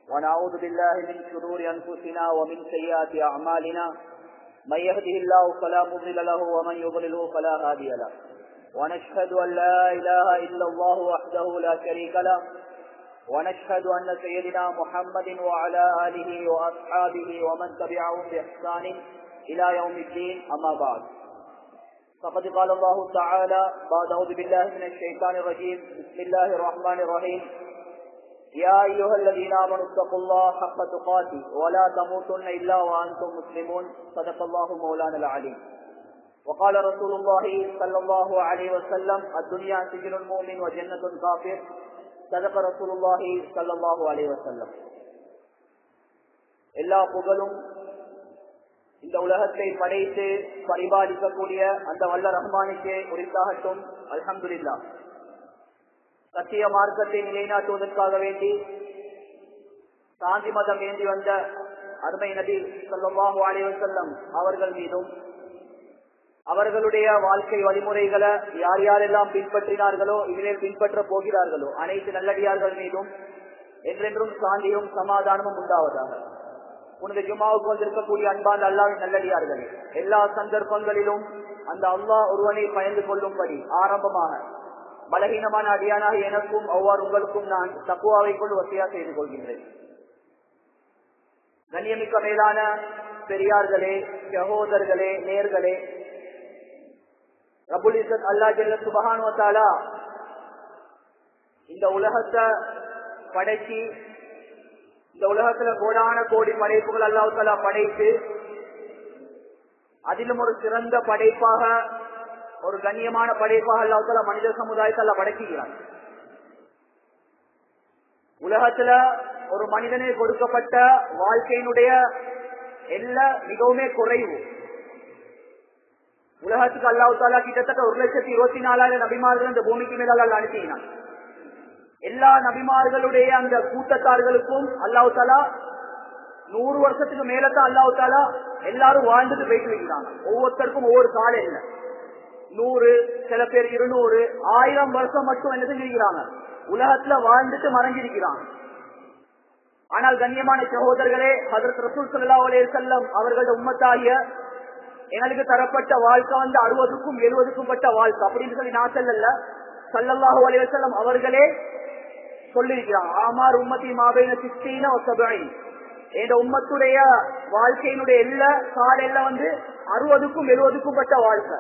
ونعوذ بالله من شرور أنفسنا ومن سيئات أعمالنا من يهده الله فلا مضل له ومن يضلله فلا هادي له ونشهد أن لا إله إلا الله وحده لا شريك له ونشهد أن سيدنا محمد وعلى آله وأصحابه ومن تبعهم بإحسان إلى يوم الدين أما بعد فقد قال الله تعالى بعد أعوذ بالله من الشيطان الرجيم بسم الله الرحمن الرحيم يا أيها الذين آمنوا اتقوا الله حق تقاته ولا تموتن إلا وأنتم مسلمون صدق الله مولانا العليم وقال رسول الله صلى الله عليه وسلم الدنيا سجن المؤمن وجنة الكافر صدق رسول الله صلى الله عليه وسلم. எல்லா புகழும் இந்த உலகத்தை படைத்து பரிபாலிக்கக்கூடிய அந்த வல்ல ரஹ்மானுக்கே உரித்தாகட்டும். அல்ஹம்துலில்லாஹ். சத்திய மார்க்கத்தை நிலைநாட்டுவதற்காக வேண்டி சாந்தி மதம் ஏந்தி வந்த அருமை நபி ஸல்லல்லாஹு அலைஹி வஸல்லம் அவர்கள் மீதும் அவர்களுடைய வாழ்க்கை வழிமுறைகளை யார் யாரெல்லாம் பின்பற்றினார்களோ இனிமேல் பின்பற்ற போகிறார்களோ அனைத்து நல்லடியார்கள் மீதும் என்றென்றும் சாந்தியும் சமாதானமும் உண்டாவதாக. உனது ஜும்மாவுக்கு வந்திருக்கக்கூடிய அன்பான அல்லாஹ்வின் நல்லடியார்களே, எல்லா சந்தர்ப்பங்களிலும் அந்த அல்லாஹ் ஒருவனை பயந்து கொள்ளும்படி ஆரம்பமாக பலகீனமான அடியானாக எனக்கும் அவ்வாறு உங்களுக்கும் நான் தக்குவாவை கொண்டு வசையா செய்து கொள்கின்றேன். கண்ணியமிக்க மேலான பெரியார்களே, சகோதரர்களே, நேர்களே, ரப்புல் இஸ்ஸத் அல்லாஹ் ஜல்ல சுப்ஹானஹு வ தஆலா இந்த உலகத்தை படைச்சி, இந்த உலகத்துல கோடான கோடி படைப்புகள் அல்லாஹ் தஆலா படைத்து அதிலும் ஒரு சிறந்த படைப்பாக ஒரு கண்ணியமான படைப்பாக அல்லாஹ் தஆலா மனித சமுதாயத்தை அல்லாஹ் படைக்கிறான். உலகத்துல ஒரு மனிதனை கொடுக்கப்பட்ட வாழ்க்கையினுடைய எல்லாம் மிகவுமே குறைவு. உலகத்துக்கு அல்லாஹ் தஆலா கிட்டத்தட்ட 1,24,000 நபிமார்கள் இந்த பூமிக்கு மேல அல்லாஹ் அனுப்பினான். எல்லா நபிமார்களுடைய அந்த கூட்டத்தார்களுக்கும் அல்லாஹ் தஆலா 100 வருஷத்துக்கு மேலதான் அல்லாஹ் தஆலா எல்லாரும் வாழ்ந்துட்டு போயிட்டு இருக்கிறாங்க. ஒவ்வொருத்தருக்கும் ஒவ்வொரு காலம் இல்லை. 100, சில பேர் 200, 1000 வருஷம் மட்டும் என்ன செஞ்சிருக்கிறாங்க, உலகத்துல வாழ்ந்துட்டு மறைஞ்சிருக்கிறாங்க. ஆனால் கண்ணியமான சகோதரர்களே, ஹஜ்ரத் ரசூல் ஸல்லல்லாஹு அலைஹி வஸல்லம் அவர்களோட உம்மத்தாகிய எங்களுக்கு தரப்பட்ட வாழ்க்கை 60க்கும் 70க்கும் பட்ட வாழ்க்கை அப்படின்னு சொல்லி நான் சொல்லல, ஸல்லல்லாஹு அலைஹி வஸல்லம் அவர்களே சொல்லியிருக்கிறாங்க. ஆமார் உம்மத்தி மாபைன 60 வ 70, இந்த உம்மத்துடைய வாழ்க்கையினுடைய எல்லா கால எல்லாம் 60க்கும் 70க்கும் பட்ட வாழ்க்கை.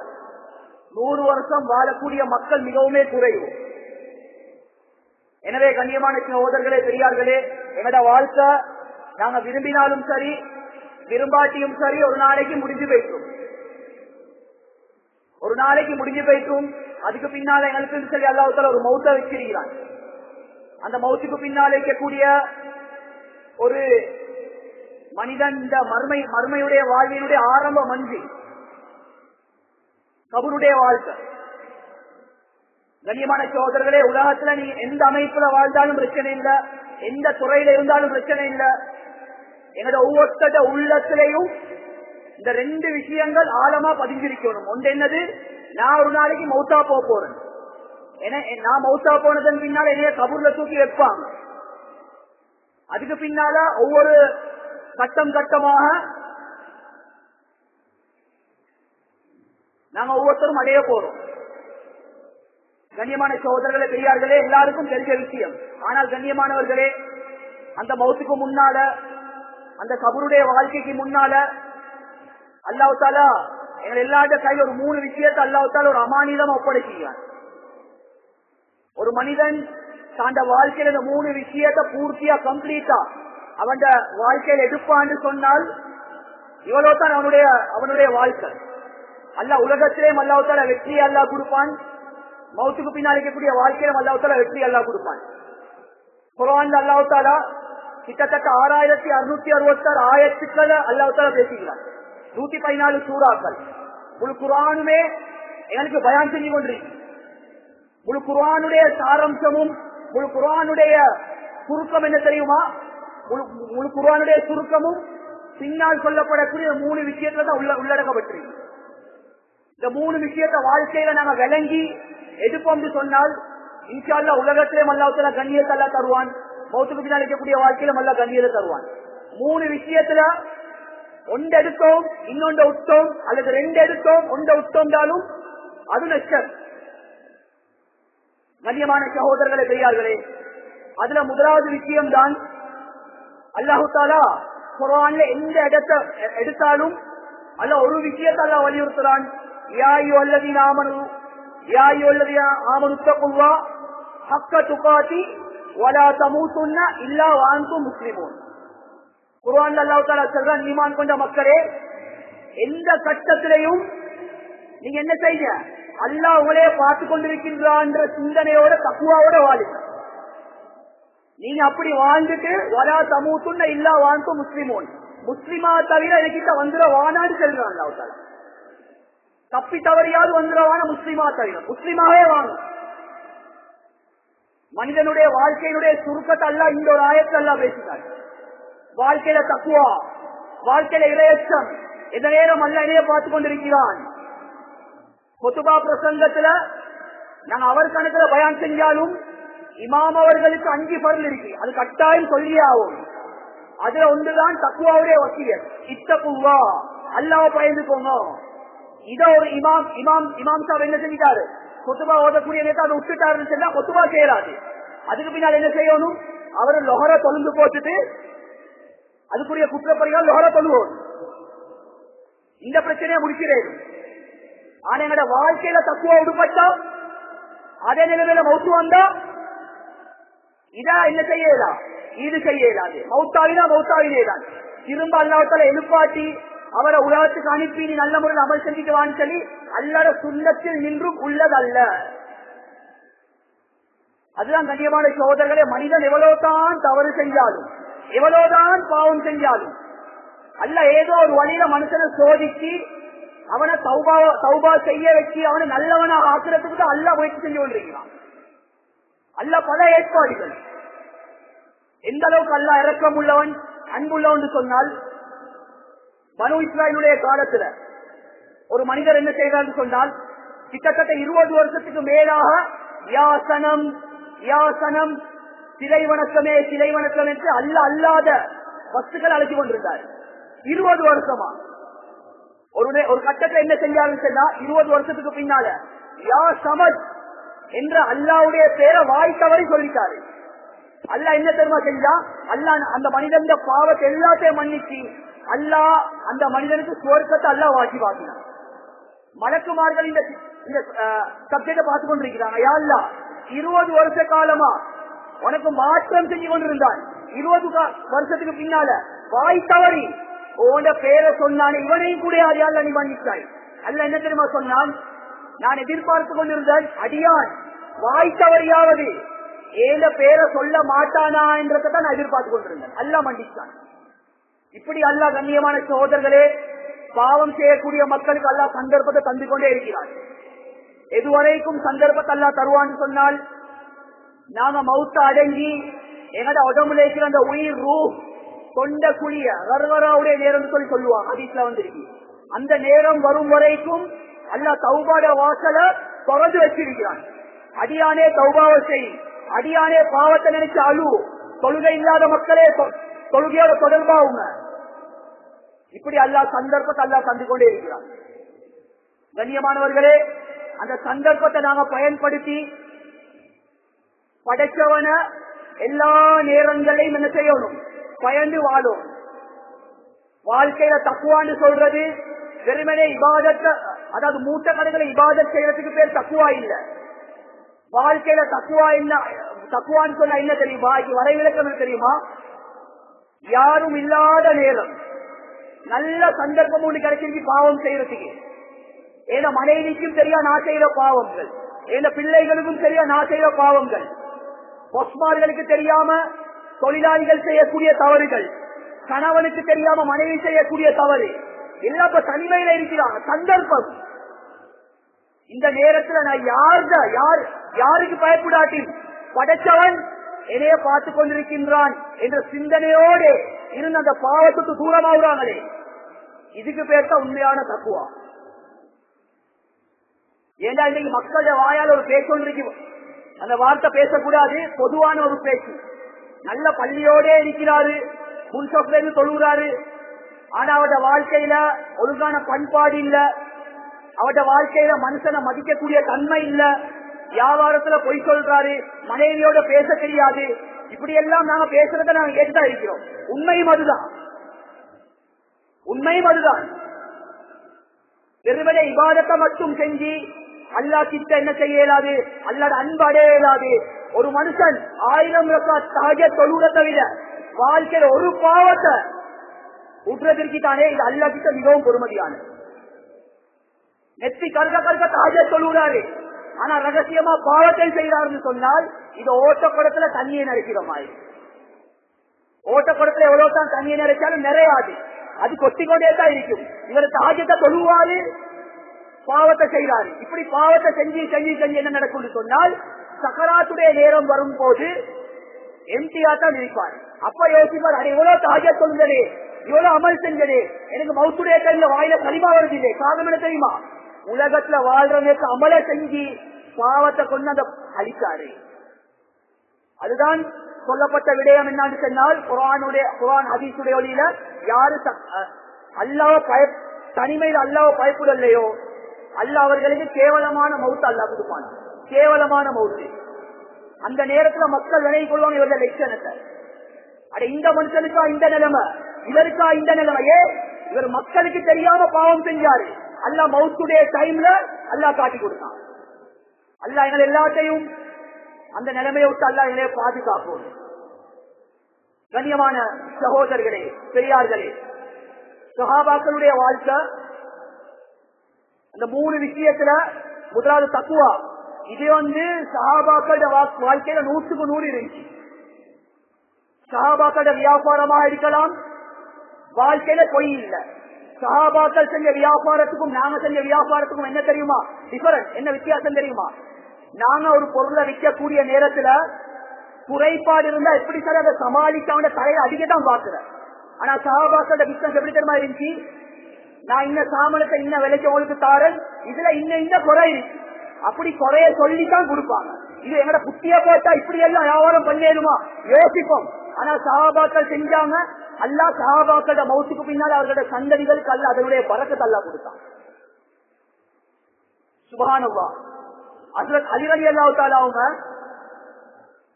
100 வருஷம் வாழக்கூடிய மக்கள் மிகவுமே குறைவு. எனவே கண்ணியமான சகோதரர்களே, பெரியார்களே, எங்களோட வாழ்க்கை நாங்க விரும்பினாலும் சரி விரும்பாட்டியும் சரி ஒரு நாளைக்கு முடிஞ்சு போயிட்டோம். ஒரு நாளைக்கு முடிஞ்சு போயிட்டோம். அதுக்கு பின்னால எங்களுக்கு சரி அல்லாஹ் தஆலா ஒரு மௌத்தை வச்சிருக்கிறான். அந்த மௌத்துக்கு பின்னால் இருக்கக்கூடிய ஒரு மனிதன் இந்த மர்மையுடைய வாழ்வினுடைய ஆரம்ப மஞ்சி கபருடைய வாழ்க்கை. கண்ணியமான சகோதரர்களே, உலகத்துல நீ எந்த அமைப்புல வாழ்ந்தாலும் பிரச்சனை இல்லை, எந்த துறையில இருந்தாலும் பிரச்சனை இல்லை. என்னோட ஒவ்வொருத்தட உள்ளத்திலையும் இந்த 2 விஷயங்கள் ஆழமா பதிஞ்சிருக்கணும். ஒன்று என்னது, நான் ஒரு நாளைக்கு மௌத்தா போறேன். நான் மௌத்தா போனதன் பின்னால என்னைய கபூர்ல தூக்கி வைப்பாங்க. அதுக்கு பின்னால ஒவ்வொரு கட்டம் கட்டமாக நாங்க ஒவ்வொருத்தரும் அடைய போறோம். கண்ணியமான சகோதரர்களே, பெரியார்களே, எல்லாருக்கும் தெரிஞ்ச விஷயம். ஆனால் கண்ணியமானவர்களே, அந்த மௌத்துக்கு முன்னால, அந்த கபருடைய வாழ்க்கைக்கு முன்னால அல்லாஹ் தஆலா எங்க எல்லாருடைய கையில் ஒரு 3 விஷயத்தை அல்லாஹ் தஆலா ஒரு அமானிதம் ஒப்படைக்கிறார். ஒரு மனிதன் தன் வாழ்க்கையில இந்த 3 விஷயத்தை பூர்த்தியா கம்ப்ளீட்டா அவன் வாழ்க்கையில எடுப்பான்னு சொன்னால் இவ்வளவுதான் அவனுடைய வாழ்க்கை. அல்லாஹ் உலகத்திலேயும் அல்லாஹ் தஆலா வெற்றியை அல்லாஹ் கொடுப்பான். மௌத்துக்கு பின்னால் இருக்கக்கூடிய வாழ்க்கையிலும் அல்லாஹ் தஆலா வெற்றி அல்லாஹ் கொடுப்பான். குர்ஆன்ல அல்லாஹ் தஆலா கிட்டத்தட்ட 6666 ஆயத்துக்களை அல்லாஹ் தஆலா பேசுகிறார். 114 சூறாக்கள். முழு குர்ஆனுமே எங்களுக்கு பயான் செஞ்சு கொண்டிருக்கு. முழு குர்ஆனுடைய சாரம்சமும் முழு குர்ஆனுடைய சுருக்கம் என்ன தெரியுமா? முழு குர்ஆனுடைய சுருக்கமும் பின்னால் சொல்லப்படக்கூடிய 3 விஷயத்துல தான் உள்ளடக்கப்பட்டிருக்கு. இந்த 3 விஷயத்த வாழ்க்கையில நாங்க விளங்கி எடுப்போம் சொன்னால் இன்ஷா அல்லாஹ் உலகத்திலே அல்லாஹ் தஆலா கண்ணியத்தை அல்லாஹ் தருவான். மௌத்துக்கு பின்னால் இருக்கக்கூடிய வாழ்க்கையில நல்ல கண்ணியத்தை தருவான். 3 விஷயத்துல ஒன்று எடுத்தோம் இன்னொன்று விட்டோம், அல்லது 2 எடுத்தோம் ஒன்றை விட்டோம்னாலும் அது நஷ்டம். கண்ணியமான சகோதரர்களை பெரியார்களே, அதுல முதலாவது விஷயம் தான் அல்லாஹு தாலா குர்ஆன்ல எந்த இடத்தை எடுத்தாலும் அல்ல ஒரு விஷயத்தை அல்லாஹ் வலியுறுத்துறான். யா அய்யுஹல்லதீன ஆமனு தக்குல்லாஹ் ஹக்க துகாதி வலா தமூதுன்ன இல்லா வஅன்தும் முஸ்லிமூன். குர்ஆன்ல அல்லாஹ் தஆலா சொல்றான், ஈமான் கொண்ட மக்களே, எந்த கட்டத்திலையும் நீங்க என்ன செய்யுங்க, அல்லாஹ் உங்களையே பார்த்து கொண்டிருக்கின்றான் சிந்தனையோட தக்குவாவோட வாழுங்க. நீங்க அப்படி வாழ்ந்துட்டு வலா தமூதுன்ன இல்லா வஅன்தும் முஸ்லிமூன், முஸ்லிமா தவிர என்கிட்ட வந்துட வானான்னு சொல்றான் அல்லாஹ் தஆலா. தப்பி தவறியாவது வந்துடுவான முஸ்லிமா தவிர, முஸ்லிமாவே வாங்க. மனிதனுடைய வாழ்க்கையினுடைய சுருக்கத்தை அல்லாஹ் இந்த ஒரு ஆயத்தை அல்லாஹ் பேசினார். வாழ்க்கையில தக்குவா, வாழ்க்கையில இரையச்சம், இந்த நேரம் அல்லாஹ் என்னைய பார்த்து கொண்டிருக்கிறான். குத்துபா பிரசங்கத்துல நாங்க அவர் கணக்குல பயான் செஞ்சாலும் இமாம் அவர்களுக்கு 5 பர்ல் இருக்கு, அது கட்டாயம் சொல்லியே ஆகும். அதுல ஒன்றுதான் தக்குவாவுடைய வசியத், இத்தகுவா, அல்லாஹ்வை பயந்துக்கோங்க. இத ஒரு இமாம் சாப் என்ன செஞ்சிட்டாரு, கொத்துபா ஓதக்கூடிய நேரத்தை அதை விட்டுட்டாருன்னு சொன்னா கொத்துபா செய்யறாது. அதுக்கு பின்னால் என்ன செய்யணும், அவரு லொஹர தொழுந்து போட்டுட்டு அதுக்குரிய குற்றப்பறிகள் லொஹர தொழுவோம். இந்த பிரச்சனையை முடிக்கிறேன். ஆனா எங்கட வாழ்க்கையில தக்குவா விடுபட்டா, அதே நிலைமையில மௌத்து வந்தா இதா என்ன செய்யலாம், இது செய்யலாது. மௌத்தாவினா மௌத்தாவினேதான். திரும்ப அல்லாஹ்வுத்தால எழுப்பாட்டி அவரை உலகத்துக்கு அனுப்பி நீ நல்ல முறையில் அமல் செஞ்சுக்குவான்னு சொல்லி அல்லாஹ்வுடைய சுன்னத்தில் நின்றும் உள்ளதல்ல. அதுதான் கண்ணியமான சகோதரர்களே, மனிதன் எவ்வளவுதான் தவறு செஞ்சாலும் எவ்வளவுதான் பாவம் செஞ்சாலும் அல்லாஹ் ஏதோ ஒரு வழியில மனுஷனை சோதிச்சு அவனை தௌபா செய்ய வச்சு அவனை நல்லவனாக ஆக்குறதுக்கு தான் அல்லாஹ் முயற்சி செஞ்சு கொண்டிருக்கிறான். அல்லாஹ் பல ஏற்பாடுகள். எந்த அளவுக்கு அல்லாஹ் இரக்கம் உள்ளவன் அன்புள்ளவன் சொன்னால், பனு இஸ்ராயேலுடைய காலத்துல ஒரு மனிதர் என்ன செய்தார் சொன்னால், கிட்டத்தட்ட 20 வருஷத்துக்கு மேலாக யாசனம் யாசனம் சிலை வணக்கமே சிலை வணக்கம் என்று அல்லாத வஸ்துக்கள் அழைத்து கொண்டிருந்தார் 20 வருஷமா. ஒரு கட்டத்தை என்ன செஞ்சாருன்னு சொன்னா, 20 வருஷத்துக்கு பின்னால யா சமத் என்ற அல்லாவுடைய பேரை வாய் தவறி சொல்லிட்டாரு. அல்லாஹ் என்ன தெரியுமா செஞ்சா, அல்லாஹ் அந்த மனிதன் பாவத்தை எல்லாத்தையும் மன்னிச்சு அல்லாஹ் அந்த மனிதனுக்கு சுவர்க்கத்தை அல்லாஹ் வாசிவாக்கினார். மலக்குமார்கள் இந்த சப்ஜெக்ட பார்த்து கொண்டிருக்கிறாங்க. யா அல்லாஹ் 20 வருஷ காலமா உனக்கு மாற்றம் செஞ்சு கொண்டிருந்தான், 20 வருஷத்துக்கு பின்னால வாய் தவறி உன்ட பேரை சொன்னான், இவனையும் கூட யாரையால் நீ மன்னித்தாய். அல்லாஹ் என்ன தெரியுமா சொன்னான், நான் எதிர்பார்த்து கொண்டிருந்தேன் அடியான் வாய் தவறியாவது ஏத பேரை சொல்ல மாட்டானா என்றதான் நான் எதிர்பார்த்து கொண்டிருந்தேன். அல்லாஹ் மன்னித்தான். இப்படி அல்லாஹ் கண்ணியமான சகோதரர்களே, பாவம் செய்யக்கூடிய மக்களுக்கு அல்லாஹ் சந்தர்ப்பத்தை தந்து கொண்டே இருக்கிறார். எதுவரைக்கும் சந்தர்ப்பத்தை அல்லாஹ் தருவான்னு சொன்னால், நாங்க மௌத்த அடங்கி எங்கட உடம்புல இருக்கிற அந்த உயிர் ரூ கொண்ட குழிய கர்வராவுடைய நேரம் சொல்லி சொல்லுவாங்க, ஹதீஸ்ல வந்திருக்கு. அந்த நேரம் வரும் வரைக்கும் அல்லாஹ் தௌபாட வாசல திறந்து வச்சிருக்கிறான். அடியானே தௌபாவை செய், அடியானே பாவத்தை நினைச்சு அழு, தொழுகை இல்லாத மக்களே தொழுகையோட தொடர்பாவுங்க. இப்படி அல்லாஹ் சந்தர்ப்பத்தை அல்லாஹ் தந்து கொண்டே இருக்கிறான். கண்ணியமானவர்களே, அந்த சந்தர்ப்பத்தை நாங்க பயன்படுத்தி படைச்சவன எல்லா நேரங்களையும் என்ன செய்யணும், பயந்து வாழும். வாழ்க்கையில தக்குவான்னு சொல்றது வெறுமனே இபாதத்தை, அதாவது மூட்ட கடைகளை இபாதத் செய்யறதுக்கு பேர் தக்குவா இல்ல. வாழ்க்கையில தக்குவா என்ன, தக்குவான்னு சொன்னா என்ன தெரியுமா, வரைவிலக்கம் தெரியுமா, யாரும் இல்லாத நேரம் நல்ல சந்தர்ப்பம் ஒன்று கிடைச்சிருக்கு பாவம் செய்யறதுக்கு. ஏன்னா மனைவிக்கும் தெரியா நான் செய்யற பாவங்கள், ஏன்னா பிள்ளைகளுக்கும் தெரியா நான் செய்யற பாவங்கள், பொஸ்மார்களுக்கு தெரியாம தொழிலாளிகள் செய்யக்கூடிய தவறுகள், கணவனுக்கு தெரியாம மனைவி செய்யக்கூடிய தவறு எல்லாம் இப்ப தனிமையில இருக்கிறாங்க. சந்தர்ப்பம். இந்த நேரத்துல நான் யாருக்கு பயப்படாட்டி படைச்சவன் என்னைய பார்த்து கொண்டிருக்கின்றான் என்ற சிந்தனையோடு இருந்து அந்த பாவத்துக்கு தூரமாகுறாங்களே, இதுக்கு பேர் தான் உண்மையான தக்குவா. ஏன்னா இன்னைக்கு மக்களுடைய வாயால் ஒரு பேச்சு கொண்டிருக்கும், அந்த வார்த்தை பேசக்கூடாது, பொதுவான ஒரு பேச்சு. நல்ல பள்ளியோட இருக்கிறாரு, முன்சப்ல இருந்து தொழுகிறாரு. ஆனா அவருடைய வாழ்க்கையில ஒழுங்கான பண்பாடு இல்ல, அவருடைய வாழ்க்கையில மனுஷனை மதிக்கக்கூடிய தன்மை இல்ல, வியாபாரத்துல பொய் சொல்றாரு, மனைவியோட பேச தெரியாது. இப்படி எல்லாம் நாங்க பேசுறத நாங்க கேட்டுதான் இருக்கிறோம். உண்மையும் அதுதான், உண்மையும் அதுதான். வெறுமனே இபாதத்தை மட்டும் செஞ்சு அல்லா கிட்ட என்ன செய்ய இயலாது, அல்லாத அன்பு அடைய இயலாது. ஒரு மனுஷன் 1000 ரக்காத் தஹஜ்ஜுத் தொழுவதை தவிர வாழ்க்கையில ஒரு பாவத்தை உற்றதிற்கானே இது அல்லா கிட்ட மிகவும் பொறுமதியானது. நெத்தி கருக கருக தஹஜ்ஜுத் தொழுகிறாரு, ஆனா ரகசியமா பாவத்தை செய்யறாருன்னு சொன்னால் இது ஓட்டக்குடத்துல தண்ணியை நினைக்கிற மாதிரி. ஓட்டக்குடத்துல எவ்வளவு தான் தண்ணியை நினைச்சாலும் நிறையாது, அது கொட்டிக்கொண்டே தான் இருக்கும். இவர் தஹஜ்ஜுத்தை தொழுவாரு, பாவத்தை செய்யறாரு. இப்படி பாவத்தை செஞ்சு செஞ்சு செஞ்சு என்ன நடக்கும் சொன்னால் சக்கராத்துடைய நேரம் வரும் போது எம்டியா தான் இருப்பார். அப்ப யோசிப்பார், அது எவ்வளவு தஹஜ்ஜுத் தொழுந்ததே, இவ்வளவு அமல் செஞ்சதே, எனக்கு மவுத்துடைய கையில வாயில களிமா வருது. காரணம் என்ன தெரியுமா? உலகத்துல வாழ்றவனுக்கு அமல செஞ்சு பாவத்தை கொண்டு அந்த அழிக்காரு. அதுதான் சொல்லப்பட்ட விடயம் என்னன்னு சொன்னால், குர்ஆன் ஹதீஸுடைய வழியில யாரு அல்லாஹ்வை தனிமையில் அல்லாஹ்வை பயப்படலையோ அல்லாஹ் அவர்களுக்கு கேவலமான மவுத் அல்லாஹ் கொடுப்பான். கேவலமான மவுத்து. அந்த நேரத்துல மக்கள் விலகிக் கொள்வாங்க இவர்கள் லட்சணத்தை. அட இந்த மனுஷனுக்கா இந்த நிலைமை, இவருக்கா இந்த நிலைமையே, இவர் மக்களுக்கு தெரியாம பாவம் செஞ்சாரு. அல்லாஹ் மவுத்துடைய டைம்ல அல்லாஹ் காட்டி கொடுத்தான். அல்லாஹ் எங்களை எல்லாத்தையும் அந்த நிலைமையை விட்டு அல்லாஹ் எங்களை பாதுகாப்போம். கண்ணியமான சகோதரர்களே, பெரியார்களே, சஹாபாக்களுடைய வாழ்க்கை அந்த 3 விஷயத்துல முதலாவது தக்குவா. இது சஹாபாக்களுடைய வாழ்க்கையில 100க்கு 100 இருந்துச்சு. சஹாபாக்களோட வியாபாரமா இருக்கலாம், வாழ்க்கையில பொய் இல்ல. சஹாபாக்கள் செஞ்ச வியாபாரத்துக்கும் நாங்க செஞ்ச வியாபாரத்துக்கும் என்ன தெரியுமா டிஃபரன்ஸ், என்ன வித்தியாசம் தெரியுமா? நாங்க ஒரு பொருளை விற்கக்கூடிய நேரத்துல குறைபாடு இருந்தா எப்படி சார் அதை சமாளிக்காம தலையை அடிக்கத்தான் பாக்குறேன். ஆனா சஹாபாக்களோட பிசினஸ் எப்படி தெரியுமா இருந்துச்சு? நான் இன்ன சாமனத்தை இன்ன விலைக்கு உங்களுக்கு தாரன், இதுல இன்ன குறை இருக்கு, அப்படி குறைய சொல்லித்தான் கொடுப்பாங்க. இது எங்கட புத்திய போட்டா இப்படி எல்லாம் வியாபாரம் பண்ணேருமா யோசிப்போம். ஆனா சஹாபாக்கள் செஞ்சாங்க. அல்லாஹ் சஹாபாக்களோட மௌத்துக்கு பின்னால் அவர்களோட சந்ததிகளுக்கு அல்ல அதனுடைய பரக்கத்தை அல்லாஹ் கொடுத்தான். சுப்ஹானல்லாஹ். ஹஜ்ரத் அலி ரலியல்லாஹு தஆலா அவங்க,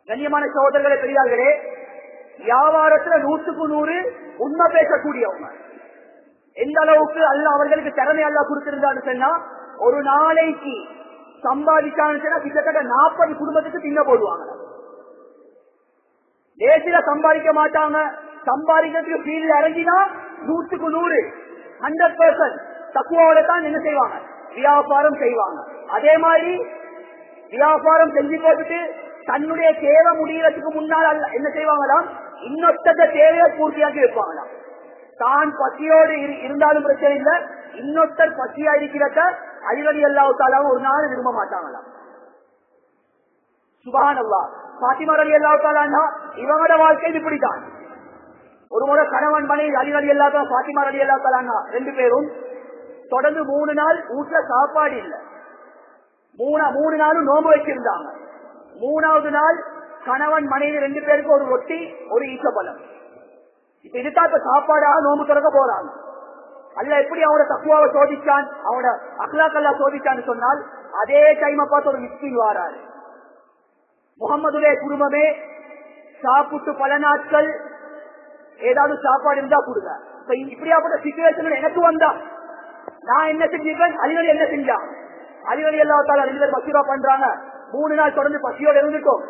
கண்ணியமான சகோதரர்களே, பெரியார்களே, வியாபாரத்துல 100க்கு 100 உண்மை பேசக்கூடியவங்க. எந்த அளவுக்கு அல்லாஹ் அவர்களுக்கு திறமை அல்லாஹ் கொடுத்திருந்தான்னு சொன்னா, ஒரு நாளைக்கு சம்பாதிச்சான்னு சொன்னா கிட்டத்தட்ட 40 குடும்பத்துக்கு திங்க போடுவாங்க. தேசில சம்பாதிக்க மாட்டாங்க. சம்பாதிக்கிறதுக்கு ஃபீல்ட்ல இறங்கினா 100க்கு 100 100% தக்குவாவோட தான் என்ன செய்வாங்க, வியாபாரம் செய்வாங்க. அதே மாதிரி வியாபாரம் செஞ்சு போட்டுட்டு தன்னுடைய தேவை முடியறதுக்கு முன்னால் என்ன செய்வாங்களாம், இன்னொருத்த தேவையை பூர்த்தியாக்கி வைப்பாங்களாம். தான் பசியோடு இருந்தாலும் பிரச்சனை இல்ல, இன்னொருத்தர் பசியா இருக்கிறத அலி ரலியல்லாஹு தஆலா ஒரு நாள் விரும்ப மாட்டாங்களாம். சுப்ஹானல்லாஹ். ஃபாத்திமா ரலியல்லாஹு தஆலா இவங்களோட வாழ்க்கை இப்படித்தான். ஒரு முறை கணவன் மனைவி அலி ரலியல்லாஹு தஆலா ஃபாத்திமா ரலியல்லாஹு தஆலா 2 பேரும் தொடர்ந்து 3 நாள் வீட்டுல சாப்பாடு இல்ல. 3 நாளும் நோன்பு வச்சிருந்தாங்க. 3வது நாள் கணவன் மனைவி 2 பேருக்கு ஒரு ரொட்டி ஒரு ஈச்சப்பழம். இப்ப இதுதான் இப்ப சாப்பாடாக நோம்பு திறக்க போறாங்க. அல்ல எப்படி அவனோட தக்குவாவை சோதிச்சான், அவனோட அக்லாக்கல்லா சோதிச்சான்னு சொன்னால், அதே டைம் பார்த்து ஒரு மிஸ்கின் வாராரு. முகம்மதுடைய குடும்பமே சாப்பிட்டு பல நாட்கள் ஏதாவது சாப்பாடு இருந்தா கொடுங்க. இப்ப இப்படியாப்பட்ட சிச்சுவேஷன் எனக்கு வந்தா நான் என்ன செஞ்சிருக்கேன், அலிவலி என்ன செஞ்சான், அலிவலி எல்லாத்தால 2 பேர் மசூரா பண்றாங்க. 3 நாள் தொடர்ந்து பசியோட இருந்துட்டோம்.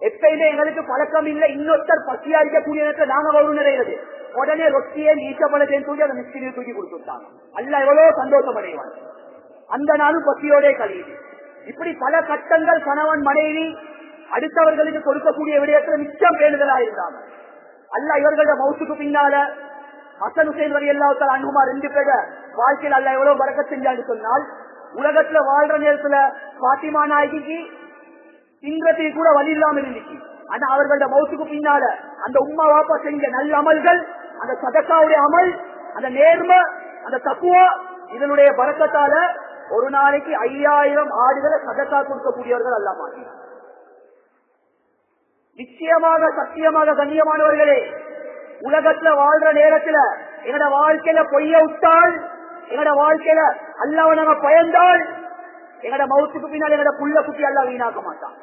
எப்பயுமே எங்களுக்கு பழக்கம் இல்லை இன்னொருத்தர் பசியா இருக்கக்கூடிய நேரத்தில் நாங்க வரும் நிறையிறது. உடனே ரொட்டியை ஈச்சப்பழத்தையும் தூக்கி அதை மிஸ்கிரியை தூக்கி கொடுத்துட்டாங்க. அல்ல எவ்வளவு சந்தோஷம் அடைவான். அந்த நாளும் பசியோட கழியுது. இப்படி பல கட்டங்கள் கணவன் மனைவி அடுத்தவர்களுக்கு கொடுக்கக்கூடிய விடயத்துல மிச்சம் பேணுதலா இருந்தாங்க. அல்ல இவர்களோட மவுத்துக்கு பின்னால ஹசன் ஹுசைன் ரலியல்லாஹு தஆலா அன்ஹுமா 2 பேர வாழ்க்கையில் அல்ல எவ்வளவு பரக்கத் செஞ்சான்னு சொன்னால், உலகத்துல வாழ்ற நேரத்துல பாத்திமா நாயகிக்கு திங்கத்துக்கு கூட வழி இல்லாம இருந்துச்சு. ஆனா அவர்களோட மவுத்துக்கு பின்னால அந்த உம்மா வாப்பா செஞ்ச நல்ல அமல்கள், அந்த சதக்காவுடைய அமல், அந்த நேர்மை, அந்த தக்குவா, இதனுடைய பரக்கத்தால ஒரு நாளைக்கு 5000 ஆடுகளை சதக்கா கொடுக்கக்கூடியவர்கள் அல்ல மாட்டாங்க. நிச்சயமாக சத்தியமாக கண்ணியமானவர்களே, உலகத்துல வாழ்ற நேரத்துல எங்கட வாழ்க்கையில பொய்ய விட்டால், எங்கட வாழ்க்கையில அல்லாஹ்வை நாங்க பயந்தால், எங்கட மௌத்துக்கு பின்னால் எங்கட புள்ள குட்டி அல்லாஹ் வீணாக்க மாட்டான்.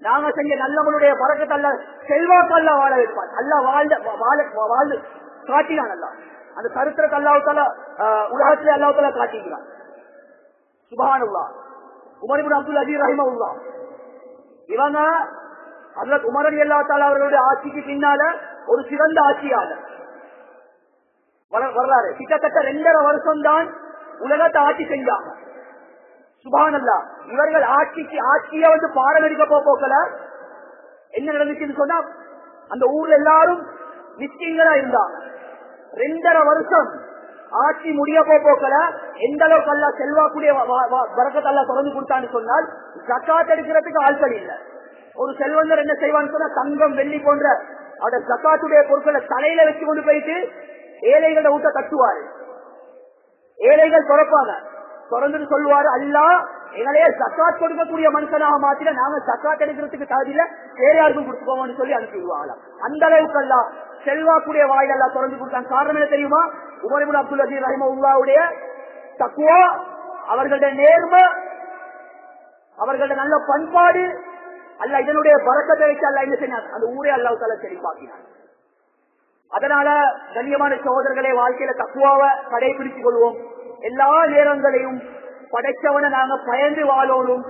நாங்க செஞ்ச நல்லவனுடைய பறக்கத்தை அல்லாஹ் செல்வாக்கு அல்லாஹ் வாழ வைப்பான். அல்லாஹ் வாழ்ந்து காட்டினான். அல்லாஹ் அந்த சரித்திரத்தை அல்லாஹ் தஆலா உலகத்திலே அல்லாஹ் தஆலா காட்டினான். சுப்ஹானல்லாஹ். உமர் இப்னு அப்துல் அஜீஸ் ரஹிமஹுல்லாஹ் இவங்க ஹஜ்ரத் உமர் ரலியல்லாஹு தஆலா அவர்களுடைய ஆட்சிக்கு பின்னால ஒரு சிறந்த ஆட்சியாளர் வரலாறு. கிட்டத்தட்ட 2.5 வருஷம் தான் உலகத்தை ஆட்சி செஞ்சாங்க. சுப்ஹானல்லாஹ். இவர்கள் ஆட்சியை பாடம் எடுக்க போக்கல என்ன நடந்துச்சுன்னு சொன்னா, அந்த ஊர்ல எல்லாரும் மிஸ்கிங்களா இருந்தாங்க. 2.5 வருஷம் ஆட்சி முடிய போக்கல எந்த அளவுக்கு அல்லாஹ் செல்வாக்குடைய பரக்கத்தை அல்லாஹ் தொடர்ந்து கொடுத்தான்னு சொன்னால், ஜகாத் எடுக்கிறதுக்கு ஆட்கள் இல்லை. ஒரு செல்வந்தர் என்ன செய்வான்னு சொன்னா, தங்கம் வெள்ளி போன்ற அவட ஜகாத்துடைய பொருட்களை தலையில வச்சு கொண்டு போயிட்டு ஏழைகள ஊட்ட கட்டுவாரு. ஏழைகள் திறப்பாங்க, தொடர்ந்து சொல்லுவாரு, அல்லாஹ் எங்களையே ஜகாத் கொடுக்கக்கூடிய மனுஷனாக மாத்திர நாங்க ஜகாத் எடுக்கிறதுக்கு தகுதியில வேற யாருக்கும் கொடுத்துக்கோங்கன்னு சொல்லி அனுப்பிடுவாங்களாம். அந்த அளவுக்கு அல்லாஹ் செல்வாக்குடைய வாயில் அல்லாஹ் தொடர்ந்து கொடுத்தாங்க. காரணம் என்ன தெரியுமா? உமர் இப்னு அப்துல் அஜீஸ் ரஹிமஹுல்லாஹ்வுடைய தக்வா, அவர்களுடைய நேர்மை, அவர்களுடைய நல்ல பண்பாடு, அல்லாஹ் இதனுடைய பரக்கத்தை வச்சு அல்லாஹ் என்ன செய்யறான், அந்த ஊரே அல்லாஹ் தஆலா செழிப்பாக்கினான். அதனால கண்ணியமான சகோதரர்களே, வாழ்க்கையில தக்வாவை கடைபிடித்துக் கொள்வோம். எல்லா நேரங்களையும் படைச்சவனை நாங்க பயந்து வாழணும்.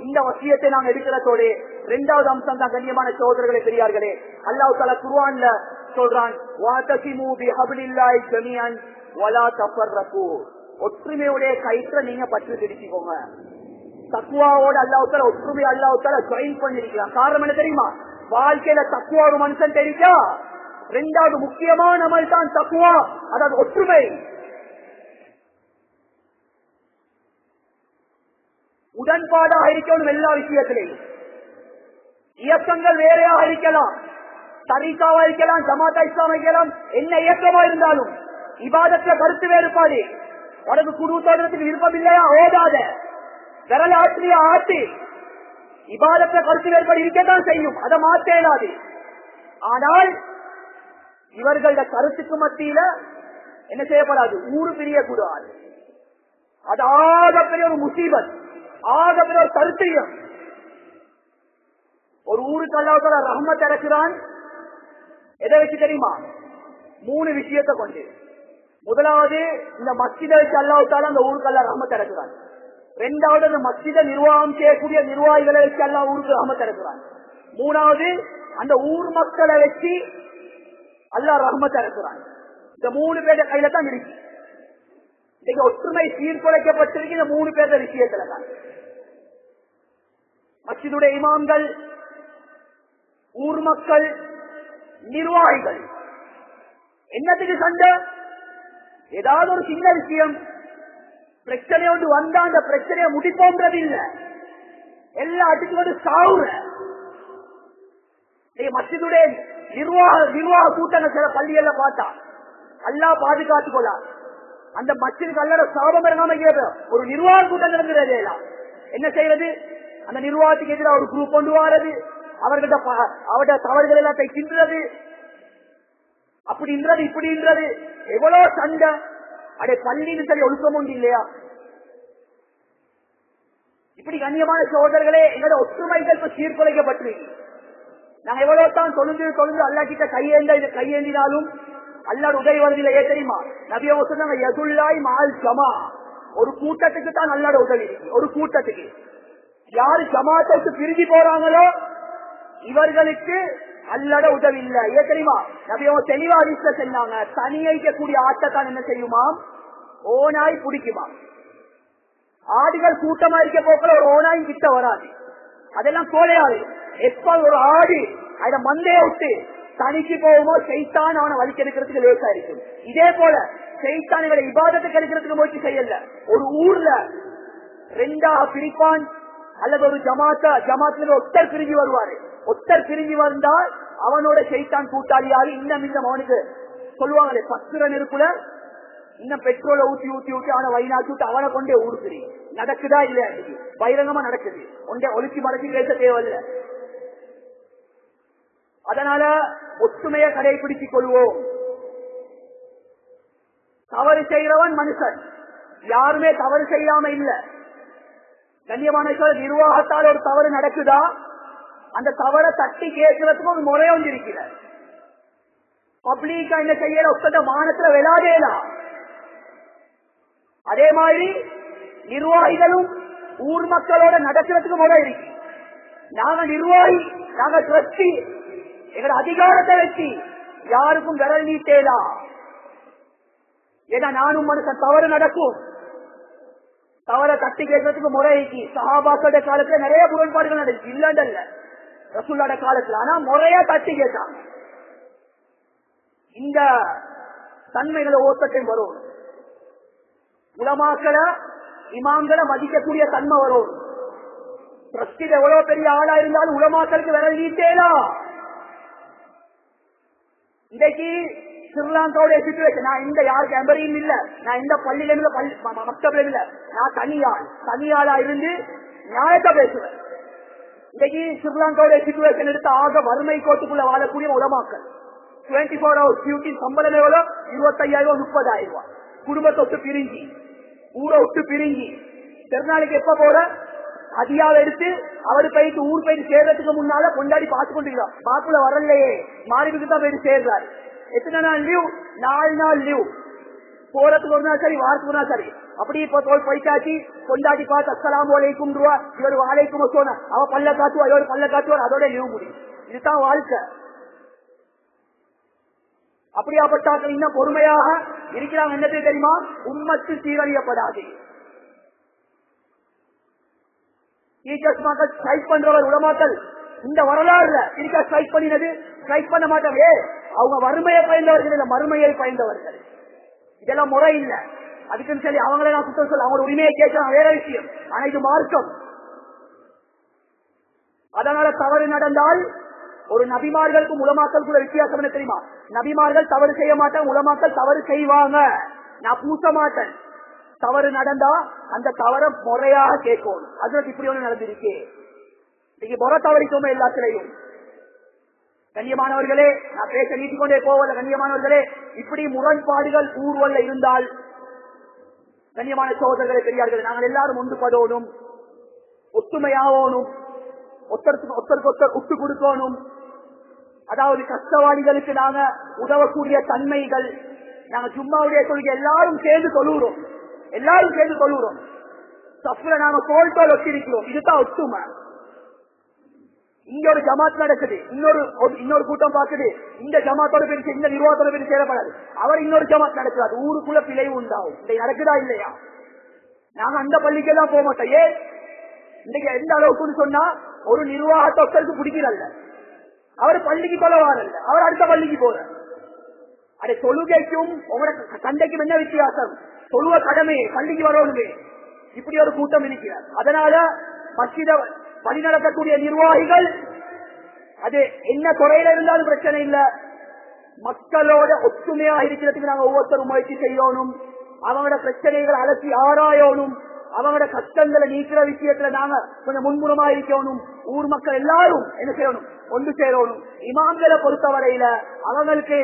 இந்த வசியத்தை நாங்க எடுக்கிறதோடு 2வது அம்சம் தான் கண்ணியமான சகோதரர்களே, பெரியார்களே, அல்லாஹ் தஆலா குர்ஆன்ல சொல்றான், வஅதஸிமு பிஹப்லில்லாஹி ஜமீஅன் வலா தஃபர்ரகு. ஒற்றுமையுடைய கயிற்றை நீங்க பற்றி பிடிச்சுக்கோங்க. தக்வாவோட அல்லாஹ் தஆலா ஒற்றுமை அல்லாஹ் தஆலா ஜாயின் பண்ணிருக்கிறான். காரணம் என்ன தெரியுமா? வாழ்க்கையில தக்வா ஒரு மனுஷன் தெரிஞ்சா 2வது முக்கியமான அமல் தான் தக்வா, அதாவது ஒற்றுமை. உடன்பாடாக இருக்கணும் எல்லா விஷயத்திலையும். இயக்கங்கள் வேறையாக இருக்கலாம், தரீகாவா இருக்கலாம், ஜமாத்தா இஸ்லாமா இருக்கலாம், என்ன இயக்கமா இருந்தாலும் இபாதத்துல கருத்து வேறுபாடு, உனக்கு குரு தோன்றதுக்கு விருப்பம் இல்லையா, ஓடாத விரல் ஆற்றிய ஆட்டு, இபாதத்துல கருத்து வேறுபாடு இருக்கத்தான் செய்யும், அதை மாற்ற இயலாது. ஆனால் இவர்களோட கருத்துக்கு மத்தியில என்ன செய்யப்படாது, ஊரு பிரியக்கூடாது. அது ஆகப்பெரிய ஒரு முசீபத், ஆகப்பெரிய ஒரு தருத்திரியம். ஒரு ஊருக்கு அல்லாஹ் தஆலா ரஹ்மத் இறக்குறான். எதை வச்சு தெரியுமா? 3 விஷயத்தை கொண்டு. முதலாவது, இந்த மஸ்ஜிதை வச்சு அல்லாஹ் தஆலா அந்த ஊருக்கு அல்லாஹ் ரஹ்மத் இறக்குறான். 2வது, அந்த மஸ்ஜிதை நிர்வாகம் செய்யக்கூடிய நிர்வாகிகளை வச்சு அல்லாஹ் ஊருக்கு ரஹ்மத் இறக்குறான். 3வது, அந்த ஊர் மக்களை வச்சு அல்லாஹ் ரஹ்மத் இறக்குறான். இந்த 3 பேருடைய கையில தான் இருக்கு. இன்னைக்கு ஒற்றுமை சீர்குலைக்கப்பட்டிருக்கு இந்த 3 பேருடைய விஷயத்துல தான். மஸ்ஜிதுடைய இமாம்கள், ஊர் மக்கள், நிர்வாகிகள். என்னத்துக்கு சண்டை? ஏதாவது ஒரு சின்ன விஷயம் பிரச்சனை ஒன்று வந்தா அந்த பிரச்சனையை முடிப்போன்றது இல்ல, எல்லாம் அடிச்சு சாவுற. மஸ்ஜிதுடைய நிர்வாக கூட்டங்கள் சில பள்ளிகள்ல பார்த்தா அல்லாஹ் பாதுகாத்துக் கொள்ள அந்த மஸ்ஜிதுக்கு அல்லாஹ் சாபம் இறங்காம ஒரு நிர்வாக கூட்டம் நடந்துறது. என்ன செய்வது? அந்த நிர்வாகத்துக்கு எதிராக ஒரு குரூப் கொண்டு வாரது, அவருடைய தவறுகள் எல்லாத்தையும் தின்றது, அப்படின்றது இப்படின்றது, எவ்வளவு சண்டை. அடே பள்ளின்னு சரி ஒழுக்கம் உண்டு இல்லையா? இப்படி கண்ணியமான சகோதரர்களே, எங்களோட ஒற்றுமைகள் இப்ப சீர்குலைக்கப்பட்டிருக்கு. நாங்க எவ்வளவு தான் தொழுந்து அல்லா கிட்ட கையேந்தினாலும் அல்லாஹ் உதவி வருதில்லை. ஏன் தெரியுமா? நபி அவங்க சொன்னாங்க, யதுல்லாஹி மஅல் ஜமா. ஒரு கூட்டத்துக்கு தான் அல்லாஹ்வோட உதவி இருக்கு. ஒரு கூட்டத்துக்கு யாரு ஜமாத்தை விட்டு பிரிஞ்சு போறாங்களோ இவர்களுக்கு அல்லாஹ்வோட உதவி இல்லை. ஏன் தெரியுமா? நபி அவங்க தெளிவா ஹதீஸ்ல சொன்னாங்க, தனியைக்கக்கூடிய ஆட்டத்தான் என்ன செய்யுமா? ஓனாய் பிடிக்குமா. ஆடுகள் கூட்டமா இருக்க போக்குல ஒரு ஓனாயும் கிட்ட வராது, அதெல்லாம் கோலையாது. எப்ப ஒரு ஆடு அத மந்தைய விட்டு தனிக்கு போகுமோ சைத்தான் அவனை வலிக்கெடுக்கிறதுக்கு லேசா இருக்கு. இதே போல சைத்தான் இவரை இபாதத்தை கெடுக்கிறதுக்கு முயற்சி செய்யல. ஒரு ஊர்ல 2ஆக பிரிப்பான், அல்லது ஒரு ஜமாத்துல ஒத்தர் பிரிஞ்சு வருவாரு. ஒத்தர் பிரிஞ்சு வந்தால் அவனோட சைத்தான் கூட்டாளியாரு. இன்னும் அவனுக்கு சொல்லுவாங்களே, 10 நெருப்புல இன்னும் பெட்ரோலை ஊத்தி அவனை வயினாச்சு விட்டு அவனை கொண்டே ஊடுக்குறி. நடக்குதா இல்லையா? பகிரங்கமா நடக்குது. ஒன்றே ஒழுக்கி மடக்கி பேச தேவையில்லை. அதனால ஒற்றுமையை கடைபிடித்துக் கொள்வோம். தவறு செய்கிறவன் மனுஷன், யாருமே தவறு செய்யாம இல்ல. கண்ணியமான நிர்வாகத்தால் ஒரு தவறு நடக்குதா, அந்த தவறை தட்டி கேட்கறதுக்கு ஒரு முறை ஒன்று இருக்கிற. பப்ளிக்கா என்ன செய்யல, ஒத்த மானத்துல விளாடேலாம். அதே மாதிரி நிர்வாகிகளும் ஊர் மக்களோட நடக்கிறதுக்கு முறை இருக்கு. நாங்க நிர்வாகி, நாங்க ட்ரஸ்டி, எங்களோட அதிகாரத்தை வச்சு யாருக்கும் விரல் நீட்டேலாம். ஏன்னா நானும் மனுஷன், தவறு நடக்கும். தவறை தட்டி கேட்கறதுக்கு முறை இருக்கு. சஹாபாக்களோட காலத்துல நிறைய முரண்பாடுகள் நடந்துச்சு, இல்லண்டல்ல ரசூலுல்லாஹ் காலத்துல. ஆனா முறையா தட்டி கேட்டாங்க. இந்த தன்மைகளை ஓட்டத்தை வரும். உலமாக்களை இமாம்களை மதிக்கக்கூடிய தன்மை வரும். ட்ரஸ்டில் எவ்வளவு பெரிய ஆளா இருந்தாலும் உலமாக்களுக்கு விரல் நீட்டேலாம். இன்னைக்கு ஸ்ரீலங்காவுடைய சிச்சுவேஷன், நான் இந்த யாருக்கு எம்பரையும் இல்ல, நான் இந்த பள்ளியில இருந்து மக்தபில இல்ல, நான் தனியாளா இருந்து நியாயத்தை பேசுவேன். இன்னைக்கு ஸ்ரீலங்காவுடைய சிச்சுவேஷன் எடுத்து ஆக வறுமை கோட்டுக்குள்ள வாழக்கூடிய உலமாக்கள் 24 hours டியூட்டி சம்பளம் எவ்வளவு, 25,000 30,000. குடும்பத்தை விட்டு பிரிஞ்சி, ஊரை விட்டு பிரிஞ்சி, திருநாளைக்கு எப்ப போற அதிகாவை எடுத்து அவரு போயிட்டு ஊர் போயிட்டு சேர்றதுக்கு முன்னால கொண்டாடி பார்த்து கொண்டிருக்கிறார். மாப்பிள்ள வரலையே, மாறிவிட்டு தான் போயிட்டு சேர்றாரு. எத்தனை நாள் லீவ், 4 நாள் லீவ். போறதுக்கு ஒரு நாள் சரி, வாரத்துக்கு ஒரு நாள் சரி. அப்படி இப்ப போயிட்டாச்சு, கொண்டாடி பார்த்து அஸ்ஸலாமு அலைக்கும் ரூபா, இவர் வாழைக்கும் சொன்ன, அவ பல்ல காத்துவா, இவர் பல்ல காத்துவார், அதோட லீவ் முடியும். இதுதான் வாழ்க்கை. அப்படியாப்பட்டார்கள் இன்னும் பொறுமையாக இருக்கிறாங்க. என்ன தெரியுமா, உம்மத்து சீரழியப்படாது. டீச்சர்ஸ் மக்கள் ஸ்ட்ரைக் பண்றவர் உலமாக்கள் இந்த வரலாறுல இருக்க ஸ்ட்ரைக் பண்ணினது, ஸ்ட்ரைக் பண்ண மாட்டாங்க. அவங்க வறுமையை பயந்தவர்கள் இல்ல, மறுமையை பயந்தவர்கள். இதெல்லாம் முறை இல்ல. அதுக்குன்னு சொல்லி அவங்களே நான் குற்றம் சொல்ல, அவங்க உரிமையை கேட்கலாம், வேற விஷயம். ஆனா இது மார்க்கம். அதனால தவறு நடந்தால் ஒரு நபிமார்களுக்கும் உலமாக்களுக்குள்ள வித்தியாசம் என்ன தெரியுமா, நபிமார்கள் தவறு செய்ய மாட்டாங்க, உலமாக்கள் தவறு செய்வாங்க. நான் பூச மாட்டேன். தவறு நடந்தா அந்த தவறை முறையாக கேட்கணும். அதுக்கு இப்படி ஒண்ணு நடந்திருக்கு. இன்னைக்கு முறை தவறிக்கோமே எல்லாத்திலையும். கண்ணியமானவர்களே, நான் பேச நீட்டிக்கொண்டே போவதில்லை. கண்ணியமானவர்களே, இப்படி முரண்பாடுகள் ஊர்வல்ல இருந்தால், கண்ணியமான சகோதரர்களை பெரியார்கள், நாங்கள் எல்லாரும் ஒன்றுபடணும், ஒத்துமையாகணும், ஒத்தருக்கு விட்டு கொடுக்கணும். அதாவது கஷ்டவாளிகளுக்கு நாங்க உதவக்கூடிய தன்மைகள். நாங்க ஜும்மாவுடைய தொழுகை எல்லாரும் சேர்ந்து தொழுகிறோம், எல்லாரும் சேர்ந்து தொழுகிறோம். சஃப்ல நாங்க தோல் ஒட்டிருக்கிறோம். இதுதான் ஒத்துமை. இங்க ஒரு ஜமாத் நடக்குது, இன்னொரு கூட்டம் பார்க்குது, இந்த ஜமாத்தோட பேர் இந்த நிர்வாகத்தோட பேர் சேரப்படாது, அவர் இன்னொரு ஜமாத் நடக்கிறார், ஊருக்குள்ள பிழைவு உண்டாகும். இந்த நடக்குதா இல்லையா? நாங்க அந்த பள்ளிக்கெல்லாம் போக மாட்டோம். ஏன் இன்னைக்கு எந்த அளவுக்குன்னு சொன்னா, ஒரு நிர்வாகத்தொத்தருக்கு பிடிக்கிறல்ல, அவர் பள்ளிக்கு கொலவாரல்ல, அவர் அடுத்த பள்ளிக்கு போற. அதை தொழுகைக்கும் உங்களோட சண்டைக்கும் என்ன வித்தியாசம்? தொழுவ கடமை, பள்ளிக்கு வரணுமே. இப்படி ஒரு கூட்டம் இருக்கிறார். அதனால மஸ்ஜித வழிநடத்தக்கூடிய நிர்வாகிகள் அது என்ன துறையில இருந்தாலும் பிரச்சனை இல்ல, மக்களோட ஒற்றுமையா இருக்கிறதுக்கு நாங்க ஒவ்வொருத்தரும் முயற்சி செய்யணும். அவங்களோட பிரச்சனைகளை அலசி ஆராயணும். அவங்களோட கஷ்டங்களை நீக்கிற விஷயத்துல நாங்க கொஞ்சம் முன்முறமா இருக்கணும். ஊர் மக்கள் எல்லாரும் என்ன செய்யணும், ஒன்று சேரணும். இமாம்களை பொறுத்தவரையில அவங்களுக்கு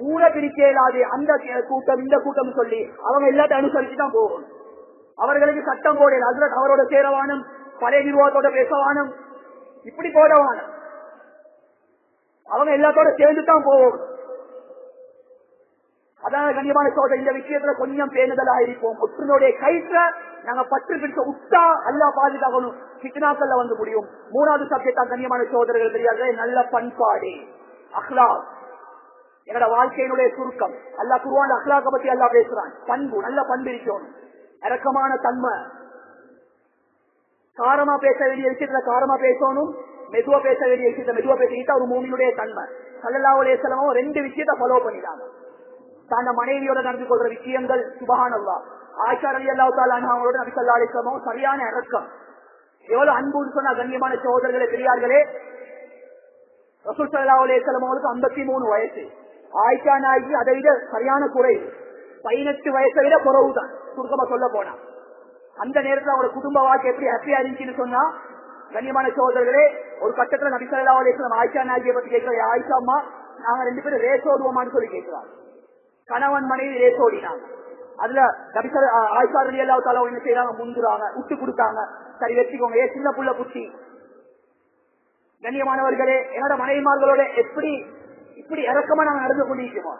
ஊரை பிரிக்க இயலாது. அந்த கூட்டம் இந்த கூட்டம் சொல்லி அவங்க எல்லாத்தையும் அனுசரிச்சு தான் போகணும். அவர்களுக்கு சட்டம் போடல, அதுல அவரோட சேரவானும், பழைய நிர்வாகத்தோட பேசவானும், இப்படி போடவானும். அவங்க எல்லாத்தோட சேர்ந்து தான் போகணும். அதான் கண்ணியமான சோதனை, இந்த விஷயத்துல கொஞ்சம் பேணுதலா இருப்போம். ஒற்றுமையுடைய கயிற்ற நாங்க பற்று பிடிச்ச உத்தா அல்லா பாதுகாக்கணும். சிக்கனாக்கல்ல வந்து முடியும். 3வது சப்ஜெக்ட் தான் கண்ணியமான சோதரர்கள் தெரியாது, நல்ல பண்பாடு, அஹ்லாக். என்னோட வாழ்க்கையினுடைய சுருக்கம். அல்லாஹ் குர்ஆன் அஹ்லாக்க பத்தி அல்லாஹ் பேசுறான். பண்பு, நல்ல பண்பு இருக்கணும், இரக்கமான தன்மை. காரமா பேச வேண்டிய விஷயத்துல காரமா பேசணும், மெதுவா பேச வேண்டிய விஷயத்த மெதுவா பேசிக்கிட்டா ஒரு மூமினுடைய தன்மை. ஸல்லல்லாஹு அலைஹி வஸல்லம் 2 விஷயத்தை ஃபாலோ பண்ணிட்டாங்க. தன்னை மனைவியோட நடந்து கொள்ற விஷயங்கள், சுப்ஹானல்லாஹ். ஆயிஷா ரலியல்லாஹு தஆலா அன்ஹா அவங்களோட நபி ஸல்லல்லாஹு அலைஹி வஸல்லம் சரியான இரக்கம், எவ்வளவு அன்புன்னு சொன்னா கண்ணியமான சகோதரர்களே பெரியார்களே. ரசூல் ஸல்லல்லாஹு அலைஹி வஸல்லம் அவங்களுக்கு 53 வயசு. ஆயிஷா நாயகி அதை விட சரியான குறைவு, 18 வயசை விட குறவுதான் சுருக்கமா சொல்ல போனா. அந்த நேரத்தில் அவங்களோட குடும்ப வாழ்க்கை எப்படி ஹாப்பியா இருந்துச்சுன்னு சொன்னா, கண்ணியமான சகோதரர்களே, ஒரு கட்டத்துல நபி ஸல்லல்லாஹு அலைஹி வஸல்லம் ஆயிஷா நாயகியை பத்தி கேட்கிற, ஆயிஷா அம்மா நாங்க 2 பேரும் ரேஸ் ஓடுவோமான்னு சொல்லி கேட்கிறாங்க. கணவன் மனைவி ரேஸ் ஓடினாங்க. அதுல நபி ஆயிஷா ரலியல்லாஹு தஆலா என்ன செய்யறாங்க, முந்துறாங்க, விட்டு கொடுத்தாங்க. சரி வெற்றிக்கோங்க, சின்ன புள்ள புத்தி. கண்ணியமானவர்களே, என்னோட மனைவிமார்களோட இப்படி இறக்கமா நாங்க நடந்து கொண்டிருக்கிறோம்.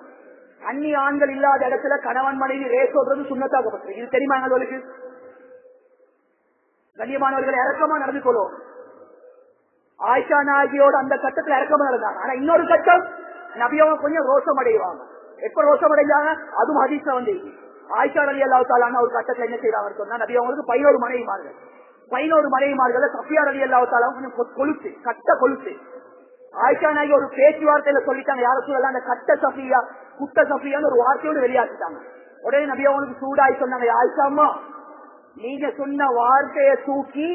அந்நிய ஆண்கள் இல்லாத இடத்துல கணவன் மனைவி ரேஸ் ஓடுறது சுன்னத்தாக்கப்பட்டது. இது தெரியுமா எங்களுக்கு? கண்ணியமானவர்களை இறக்கமா நடந்து கொள்வோம். ஆயிஷா நாயகியோட அந்த கட்டத்துல இறக்கமா நடந்தாங்க. ஆனா இன்னொரு கட்டம் நபியவங்க கொஞ்சம் ரோஷம் அடைவாங்க. எப்ப ரோஷம் அடைஞ்சாங்க, அதுவும் ஹதீஸ்ல வந்து ஆயிஷா ரலியல்லாஹு தஆலா ஒரு கட்டத்துல என்ன செய்யறாங்கன்னு சொன்னா, நபியவங்களுக்கு 11 மனைவிமார்கள் சஃபியா ரலியல்லாஹு தஆலா கொஞ்சம் கொலுத்து, கட்ட கொலுத்து. ஆயிஷா நாயகி ஒரு பேச்சுவார்த்தையில சொல்லிட்டாங்க, யார சொல்லலாம், அந்த கட்ட சஃபியா குட்ட சஃபியான்னு ஒரு வார்த்தையோடு வெளியாக்கிட்டாங்க. உடனே நபியவங்களுக்கு சூடாய் சொன்னாங்க, ஆயிஷா அம்மா நீங்க சொன்ன வார்த்தையை தூக்கி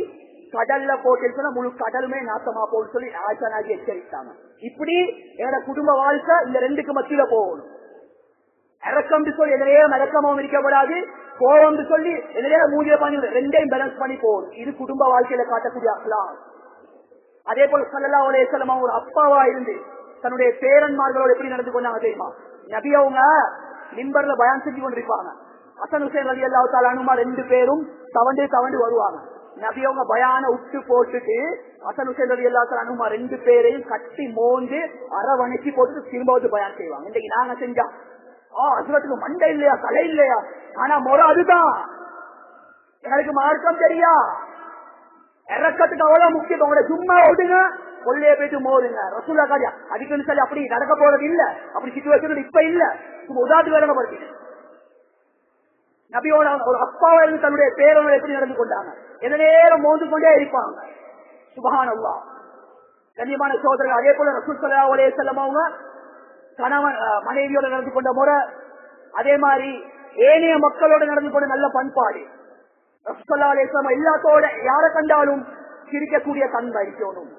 கடல்ல போட்டு சொன்னா முழு கடலுமே நாசமா போன்னு சொல்லி ஆயிஷா நாயகி எச்சரித்தாங்க. இப்படி என்னோட குடும்ப வாழ்க்கை இந்த 2க்கு மத்தியில போகணும். இறக்கம் சொல்லி எதிரே இறக்கமாவும் இருக்கப்படாது, கோவம் சொல்லி எதிரே மூலிய பண்ணி 2ஐயும் பேலன்ஸ் பண்ணி போகணும். இது குடும்ப வாழ்க்கையில காட்டக்கூடிய அஹ்லாக். அதே போல ஸல்லல்லாஹு அலைஹி வஸல்லம் ஒரு அப்பாவா இருந்து தன்னுடைய பேரன்மார்களோடு எப்படி நடந்து கொண்டாங்க தெரியுமா? நபி அவங்க மிம்பர்ல பயான் செஞ்சு கொண்டிருப்பாங்க. ஹசன் ஹுசைன் ரலியல்லாஹு தஆலா அன்ஹுமா 2 பேரும் தவண்டு வருவாங்க. நபி அவங்க பயான உட்டு போட்டுட்டு ஹசன் ஹுசைன் ரலியல்லாஹு தஆலா அன்ஹுமா 2 பேரையும் கட்டி மோந்து அரவணைச்சி போட்டு திரும்ப வந்து பயான் செய்வாங்க. இன்னைக்கு நாங்க செஞ்சா ஹஸ்ரத்துக்கு மண்டை இல்லையா, தலை இல்லையா, ஆனா முறை அதுதான். எங்களுக்கு மார்க்கம் தெரியா, இறக்கத்துக்கு அவ்வளவு முக்கியம். உங்களோட சும்மா ஓடுங்க, கொள்ளைய போயிட்டு மோதுங்க. ரசூலா காரியா அதுக்குன்னு சொல்லி அப்படி நடக்க போறது இல்ல, அப்படி சிச்சுவேஷன் இப்ப இல்ல. உதாரணத்துக்கு விளங்கப்படுத்தி நபியோட ஒரு அப்பாவை தன்னுடைய பேரவங்களை எப்படி நடந்து கொண்டாங்க, எந்த நேரம் மோந்து கொண்டே இருப்பாங்க. சுப்ஹானல்லாஹ். கண்ணியமான சகோதரர்கள், அதே போல ரசூல் ஸல்லல்லாஹு அலைஹி வஸல்லம் அவங்க கணவன் மனைவியோட நடந்து கொண்ட முறை, அதே மாதிரி ஏனைய மக்களோட நடந்து கொண்ட நல்ல பண்பாடு. ரசூல் ஸல்லல்லாஹு அலைஹி வஸல்லம் எல்லாத்தோட யாரை கண்டாலும் சிரிக்கக்கூடிய தன்மை இருக்கணும்.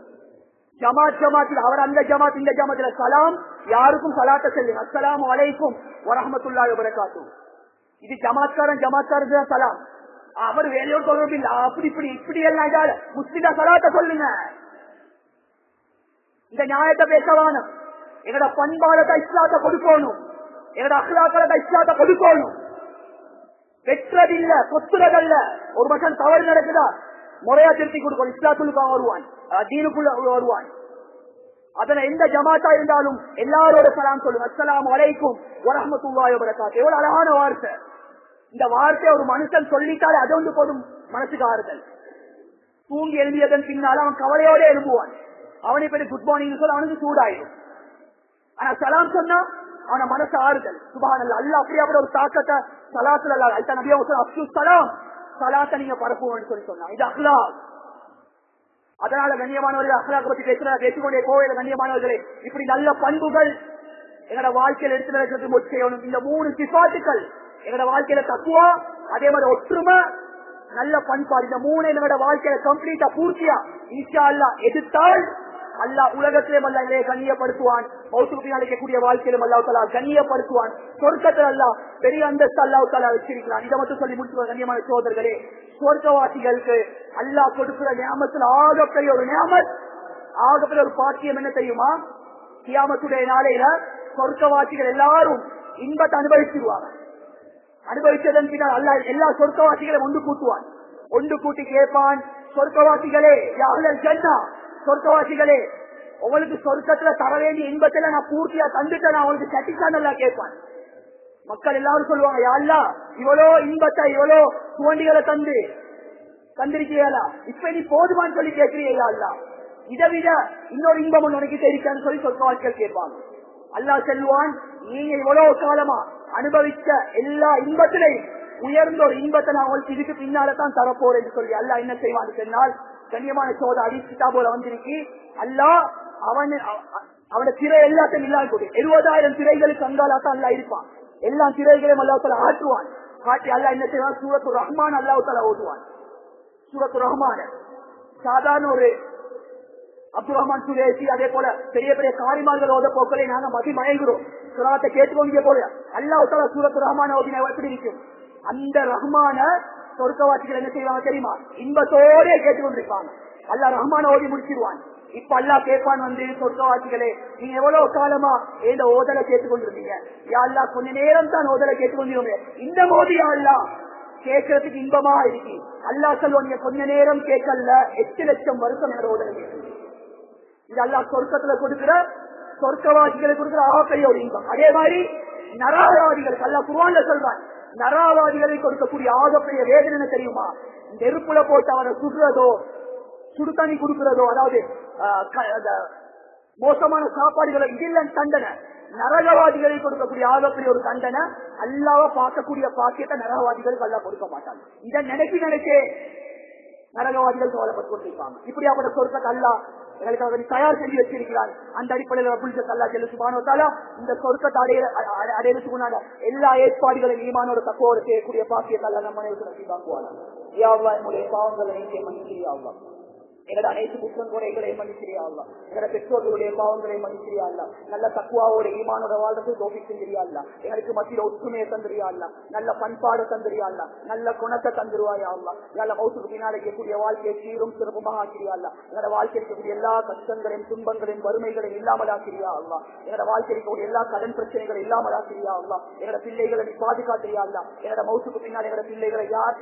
ஜமாத்தில் அவர் அந்த ஜமாத் இந்த ஜமாத்துல சலாம், யாருக்கும் சலாத்த சொல்லுங்க, அஸ்ஸலாமு அலைக்கும் வரஹ்மத்துல்லாஹி வபரகாத்துஹு. இது ஜமாத்காரன் தான் சலாம். அவர் வேலையோடு தொடர்பு இல்ல. அப்படி இப்படி எல்லாம் முஸ்லிதா சலாத்த சொல்லுங்க. இந்த நியாயத்தை பேசவான எங்கட பண்பாடத்தை இஸ்லாத்தை கொடுக்கணும், எங்கட அஹ்லாக்கள இஸ்லாத்தை கொடுக்கணும். வெற்றதில்ல, கொத்துறதல்ல. ஒரு மகன் தவறு நடக்குதா முறையா திருத்தி கொடுக்கணும். இஸ்லாத்துக்காக வருவான், தீனுக்குள்ள வருவான். அதனை எந்த ஜமாத்தா இருந்தாலும் எல்லாரோட சலாம் சொல்லுங்க, அஸ்ஸலாமு அலைக்கும் வரஹ்மத்துல்லாஹி வபரகாத்துஹு. எவ்வளவு அழகான வார்த்தை. இந்த வார்த்தையை ஒரு மனுஷன் சொல்லிட்டாலே அது வந்து போதும் மனசுக்கு ஆறுதல். தூங்கி எழுதியதன் பின்னால அவன் கவலையோட எழுப்புவான். அவனை போய் குட் மார்னிங் சொல்ல அவனுக்கு சூடாயிடும். ஆனா சலாம் சொன்னா அவன மனசு ஆறுதல். சுப்ஹானல்லாஹ். அல்லாஹ் அப்படியே ஒரு தாக்கத்தை சலாத்துல நபியா அப்து சலாம் சலாத்தை நீங்க பரப்புவோம்னு சொல்லி சொன்னாங்க. இது அஹ்லாக். அதனால கண்ணியமானவர்கள் அஹ்லாக் பத்தி பேசிக்கொண்டே கோவில கண்ணியமானவர்களே, இப்படி நல்ல பண்புகள் எங்களோட வாழ்க்கையில எடுத்து நடக்கிறது முயற்சி செய்யணும். இந்த 3 சிஃபாத்துக்கள் எங்களோட வாழ்க்கையில தக்குவா, அதே மாதிரி ஒற்றுமை, நல்ல பண்பாடு, இந்த 3 எங்களோட வாழ்க்கையில கம்ப்ளீட்டா பூர்த்தியா இன்ஷா அல்லாஹ் எடுத்தால் அல்லாஹ் உலகத்திலும் அல்லாஹ் எங்களை கண்ணியப்படுத்துவான். மௌத்துக்கு பின்னால் இருக்கக்கூடிய வாழ்க்கையிலும் அல்லாஹ் தஆலா கண்ணியப்படுத்துவான். சொர்க்கத்தில் அல்லாஹ் பெரிய அந்தஸ்து அல்லாஹ் தஆலா வச்சிருக்கிறான். இதை மட்டும் சொல்லி முடிச்சு கண்ணியமான சகோதரர்களே, சொர்க்கவாசிகளுக்கு அல்லாஹ் கொடுக்கிற நியாமத்தில் ஆகப்பெரிய ஒரு நியாமத், ஆகப்பெரிய ஒரு பாக்கியம் என்ன தெரியுமா? கியாமத்துடைய நாளையில சொர்க்கவாசிகள் எல்லாரும் இன்பத்தை அனுபவிச்சிருவாங்க. அனுபவிச்சதன் பின்னால் அல்லாஹ் எல்லா சொர்க்கவாசிகளையும் ஒன்று கூட்டுவான். ஒன்று கூட்டி கேட்பான், சொர்க்கவாசிகளே யா அஹ்லல் ஜன்னah, சொர்க்கவாசிகளே உங்களுக்கு சொர்க்கத்துல தர வேண்டிய இன்பத்துல நான் பூர்த்தியா தந்துட்டேன், நான் உங்களுக்கு சட்டிக்கான எல்லாம் கேட்பான். மக்கள் எல்லாரும் சொல்லுவாங்க, யா அல்லாஹ் இவ்வளோ இன்பத்தை இவ்வளோ சுவண்டிகளை தந்திருக்கீங்களா, இப்ப நீ போதுமான்னு சொல்லி கேட்கிறீங்களா அல்லாஹ், இதை விட இன்னொரு இன்பம் உனக்கு தெரிவிக்கான்னு சொல்லி சொர்க்கவாசிகள் கேட்பாங்க. அல்லாஹ் சொல்லுவான், நீங்க இவ்வளவு காலமா அனுபவிச்ச எல்லா இன்பத்திலையும் உயர்ந்த ஒரு இன்பத்தை நான் உங்களுக்கு இதுக்கு பின்னால்தான் தரப்போறேன்னு சொல்லி அல்லாஹ் என்ன செய்வான்னு சொன்னால், கண்ணியமான சோத அடிச்சுட்டா போல வந்திருக்கு. அல்லாஹ் அவனோட திரை எல்லாத்தையும் இல்லாம போட்டு 70,000 திரைகளுக்கு அங்காலாத்தான் அல்லாஹ் இருப்பான். எல்லா திரைகளையும் அல்லாஹ் தஆலா ஆற்றுவான். காட்டி அல்லாஹ் என்ன செய்வான், சூரத்து ரஹ்மான் அல்லாஹ் தஆலா ஓதுவான். சூரத்து ரஹ்மான் சாதாரண ஒரு அப்துல் ரஹ்மான் சுரேசி, அதே போல பெரிய பெரிய காரிமார்கள் ஓத போக்களை நாங்க மதி மயங்குறோம். சுராத்தை கேட்டுக்கொண்டே போல அல்லாஹ் தஆலா சூரத்து ரஹ்மான் ஓதினா எப்படி இருக்கும்? அந்த ரஹ்மான சொர்க்கவாசிகள் என்ன செய்வாங்க தெரியுமா? இன்பத்தோட கேட்டுக்கொண்டிருப்பாங்க. அல்லாஹ் ரஹ்மான ஓதி முடிச்சிருவான். இப்ப அல்லாஹ் கேட்பான் வந்து, சொர்க்கவாசிகளே நீங்க எவ்வளவு காலமா இந்த ஓதலை கேட்டுக்கொண்டிருந்தீங்க, யா அல்லாஹ் கொஞ்ச நேரம் தான் ஓதலை கேட்டுக்கொண்டிருந்தீங்க, இந்த போது யா அல்லாஹ் கேட்கறதுக்கு இன்பமா இருக்கு. அல்லாஹ் சொல்லுவோம் நீங்க கொஞ்ச நேரம் கேட்கல, 8 லட்சம் வருஷம் என்னோட ஓதலை கேட்கு. இது அல்லாஹ் சொர்க்கத்துல கொடுக்கிற, சொர்க்கவாசிகளை கொடுக்கிற ஆகப்பெரிய ஒரு இன்பம். அதே மாதிரி நரகவாதிகளுக்கு அல்லாஹ் குர்ஆன்ல சொல்றான், நரகவாதிகளை கொடுக்கக்கூடிய ஆகப்பெரிய வேதனை தெரியுமா? நெருப்புல போட்டு அவரை சுடுறதோ, சுடுதண்ணி கொடுக்கிறதோ, அதாவது மோசமான சாப்பாடுகளை, இதெல்லாம் தண்டனை. நரகவாதிகளை கொடுக்கக்கூடிய ஆகப்பெரிய ஒரு தண்டனை, அல்லாஹ்வை பார்க்கக்கூடிய பாக்கியத்தை நரகவாதிகளுக்கு அல்லாஹ் கொடுக்க மாட்டாங்க. இதை நினைச்சு நரகவாதிகள் கவலைப்பட்டு கொண்டிருப்பாங்க. இப்படியாப்பட்ட சொர்க்கத்தை அல்லாஹ் எங்களுக்கு தயார் செஞ்சு வச்சிருக்கிறார். அந்த அடிப்படையில் அல்லாஹ் ஜல்ல சுப்ஹானஹு வ தஆலா இந்த சொர்க்கத்தை அடையறதுக்கு முன்னால எல்லா ஏற்பாடுகளையும் ஈமானோட தக்குவோடு செய்யக்கூடிய பாக்கியத்தை அல்லாஹ் நம்ம அனைவருக்கும் நசீபாக்குவானாக. யா அல்லாஹ் நம்முடைய பாவங்களை நீக்கி மன்னிச்சியா அல்லாஹ், எங்களோட அனைத்து குற்றங்குறைகளை மன்னிச்சிரியா அல்லாஹ், எங்களோட பெற்றோர்களுடைய பாவங்களை மன்னிச்சிரியா அல்லாஹ், நல்ல தக்குவாவோட ஈமானோட வாழ்றதுக்கு தௌஃபீக் செஞ்சிரியா அல்லாஹ், எங்களுக்கு மத்தியில ஒற்றுமையை தந்துரியா அல்லாஹ், நல்ல பண்பாடு தந்துரியா அல்லாஹ், நல்ல குணத்தை தந்துருவாயா அல்லாஹ், நல்ல மௌத்துக்கு பின்னால் இருக்கக்கூடிய வாழ்க்கையை சீரும் சிறப்புமாக ஆக்கிரியா அல்லாஹ், எங்களோட வாழ்க்கை இருக்கக்கூடிய எல்லா கஷ்டங்களையும் துன்பங்களையும் வறுமைகளையும் இல்லாமல் ஆக்கிரியா அல்லாஹ், எங்களோட வாழ்க்கை இருக்கக்கூடிய எல்லா கடன் பிரச்சனைகளும் இல்லாமல் ஆக்கிரியா அல்லாஹ், எங்களோட பிள்ளைகளை பாதுகாத்திரியா அல்லாஹ், எங்களோட மௌத்துக்கு பின்னால் எங்களோட பிள்ளைகளை யார்